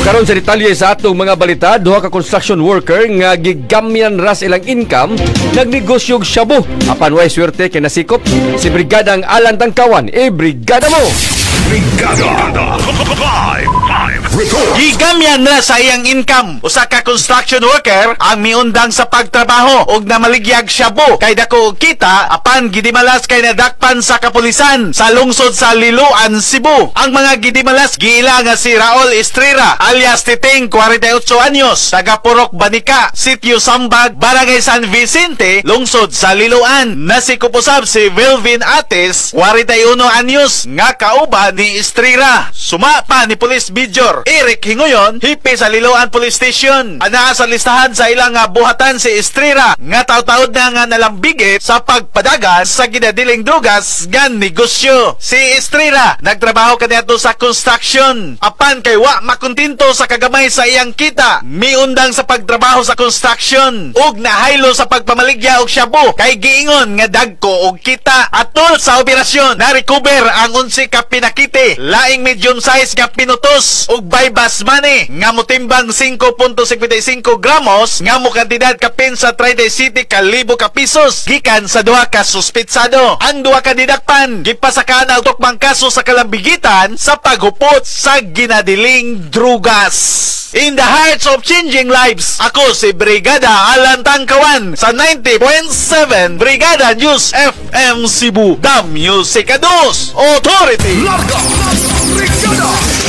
Karon sa detalye sa atong mga balita, duha ka construction worker nga gigamyan ras ilang income nagnegosyog shabu. Apan way swerte kay nasikop si Brigadang Alan Tangkawan. Brigada mo! Brigada report. Gigamyan na sa iyang income. Usa ka construction worker ang miundang sa pagtrabaho og namaligyag shabu kay dako og kita apan gidimalas kay nadakpan sa kapulisan sa lungsod sa Liloan, Cebu. Ang mga gidimalas giila nga si Raul Estrera alias Titing, 48 anyos, taga Purok Banica, Sitio Sambag, Barangay San Vicente, lungsod sa Liloan. Nasikop usab si Velvin Ates, 41 anyos, nga kauban ni Estrera. Suma pa ni Police Major Eric Hingoyon, hipi sa Liloan Police Station. Anaa sa listahan sa ilang buhatan si Estrera nga taud-taud na nga nalambigit sa pagpadagan sa ginadiling drugas nga negosyo. Si Estrera nagtrabaho kaniadto sa construction. Apan kay wa makontinto sa kagamay sa iyang kita, miundang sa pagtrabaho sa construction ug nahaylo sa pagpamaligya og shabu kay giingon nga dagko og kita. Atol sa operasyon na-recover ang 11 ka pinakiti, laing medium size nga pinutos ug baybas money nga motimbang 5.55 gramos nga mo kantidad kapin sa 37,000 ka pesos gikan sa duha ka suspitsado. Ang duha ka didakpan gipasakan og tukmang kaso sa kalambigitan sa paghupot sa ginadiling drugas. In the hearts of changing lives, ako si Brigada Alan Tangkawan sa 90.7 Brigada News FM Cebu, The Music Authority. Larga Brigada.